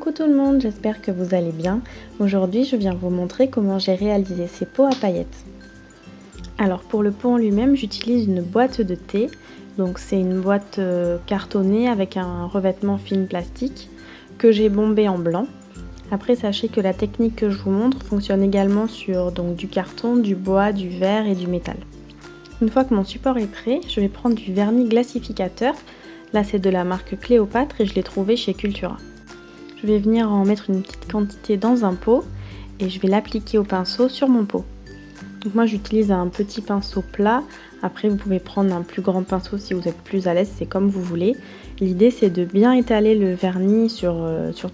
Coucou tout le monde, j'espère que vous allez bien. Aujourd'hui, je viens vous montrer comment j'ai réalisé ces pots à paillettes. Alors pour le pot en lui-même, j'utilise une boîte de thé. Donc c'est une boîte cartonnée avec un revêtement film plastique que j'ai bombé en blanc. Après, sachez que la technique que je vous montre fonctionne également sur du carton, du bois, du verre et du métal. Une fois que mon support est prêt, je vais prendre du vernis glacificateur. Là, c'est de la marque Cléopâtre et je l'ai trouvé chez Cultura. Je vais venir en mettre une petite quantité dans un pot et je vais l'appliquer au pinceau sur mon pot. Donc moi, j'utilise un petit pinceau plat. Après, vous pouvez prendre un plus grand pinceau si vous êtes plus à l'aise, c'est comme vous voulez. L'idée, c'est de bien étaler le vernis sur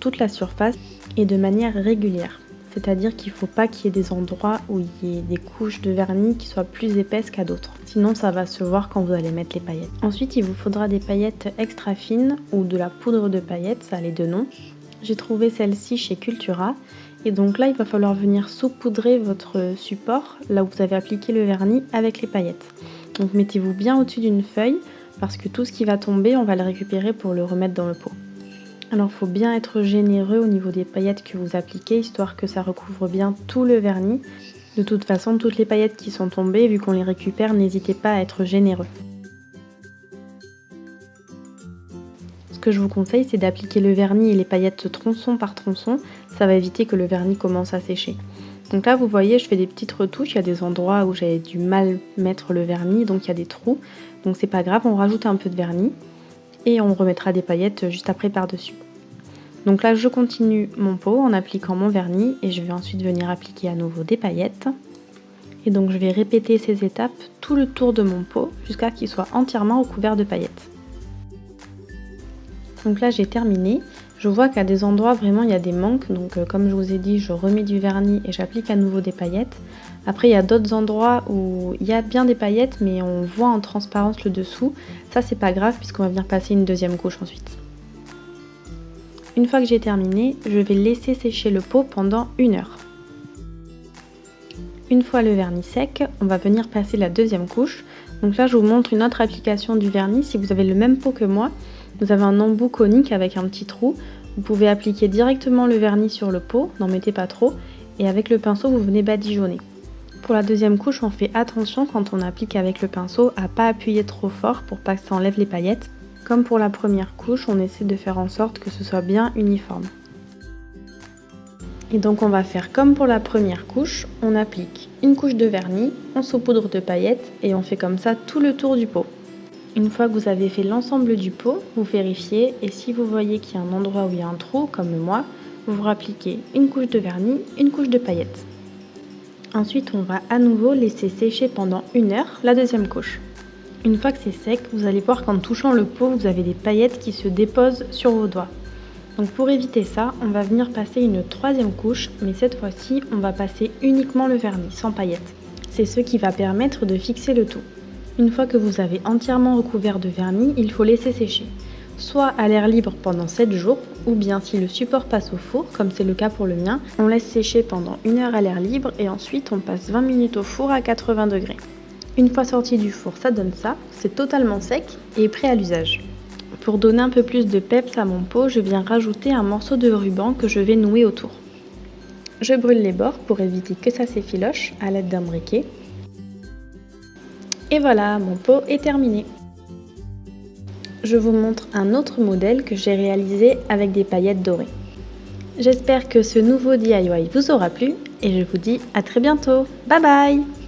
toute la surface et de manière régulière. C'est-à-dire qu'il ne faut pas qu'il y ait des endroits où il y ait des couches de vernis qui soient plus épaisses qu'à d'autres. Sinon, ça va se voir quand vous allez mettre les paillettes. Ensuite, il vous faudra des paillettes extra fines ou de la poudre de paillettes, ça a les deux noms. J'ai trouvé celle-ci chez Cultura. Et donc là, il va falloir venir saupoudrer votre support, là où vous avez appliqué le vernis, avec les paillettes. Donc mettez-vous bien au-dessus d'une feuille, parce que tout ce qui va tomber, on va le récupérer pour le remettre dans le pot. Alors il faut bien être généreux au niveau des paillettes que vous appliquez, histoire que ça recouvre bien tout le vernis. De toute façon, toutes les paillettes qui sont tombées, vu qu'on les récupère, n'hésitez pas à être généreux. Ce que je vous conseille, c'est d'appliquer le vernis et les paillettes tronçon par tronçon. Ça va éviter que le vernis commence à sécher. Donc là, vous voyez, je fais des petites retouches. Il y a des endroits où j'avais du mal mettre le vernis, donc il y a des trous. Donc c'est pas grave, on rajoute un peu de vernis et on remettra des paillettes juste après par-dessus. Donc là, je continue mon pot en appliquant mon vernis et je vais ensuite venir appliquer à nouveau des paillettes. Et donc je vais répéter ces étapes tout le tour de mon pot jusqu'à qu'il soit entièrement recouvert de paillettes. Donc là, j'ai terminé. Je vois qu'à des endroits, vraiment, il y a des manques. Donc comme je vous ai dit, je remets du vernis et j'applique à nouveau des paillettes. Après, il y a d'autres endroits où il y a bien des paillettes, mais on voit en transparence le dessous. Ça, c'est pas grave puisqu'on va venir passer une deuxième couche ensuite. Une fois que j'ai terminé, je vais laisser sécher le pot pendant 1 heure. Une fois le vernis sec, on va venir passer la deuxième couche. Donc là, je vous montre une autre application du vernis. Si vous avez le même pot que moi, vous avez un embout conique avec un petit trou. Vous pouvez appliquer directement le vernis sur le pot, n'en mettez pas trop. Et avec le pinceau, vous venez badigeonner. Pour la deuxième couche, on fait attention quand on applique avec le pinceau à ne pas appuyer trop fort pour pas que ça enlève les paillettes. Comme pour la première couche, on essaie de faire en sorte que ce soit bien uniforme. Et donc on va faire comme pour la première couche, on applique une couche de vernis, on saupoudre de paillettes et on fait comme ça tout le tour du pot. Une fois que vous avez fait l'ensemble du pot, vous vérifiez et si vous voyez qu'il y a un endroit où il y a un trou, comme moi, vous appliquez une couche de vernis, une couche de paillettes. Ensuite, on va à nouveau laisser sécher pendant 1 heure la deuxième couche. Une fois que c'est sec, vous allez voir qu'en touchant le pot, vous avez des paillettes qui se déposent sur vos doigts. Donc pour éviter ça, on va venir passer une troisième couche, mais cette fois-ci, on va passer uniquement le vernis, sans paillettes. C'est ce qui va permettre de fixer le tout. Une fois que vous avez entièrement recouvert de vernis, il faut laisser sécher. Soit à l'air libre pendant 7 jours, ou bien si le support passe au four, comme c'est le cas pour le mien, on laisse sécher pendant 1 heure à l'air libre et ensuite on passe 20 minutes au four à 80 degrés. Une fois sorti du four, ça donne ça, c'est totalement sec et prêt à l'usage. Pour donner un peu plus de peps à mon pot, je viens rajouter un morceau de ruban que je vais nouer autour. Je brûle les bords pour éviter que ça s'effiloche à l'aide d'un briquet. Et voilà, mon pot est terminé. Je vous montre un autre modèle que j'ai réalisé avec des paillettes dorées. J'espère que ce nouveau DIY vous aura plu et je vous dis à très bientôt. Bye bye!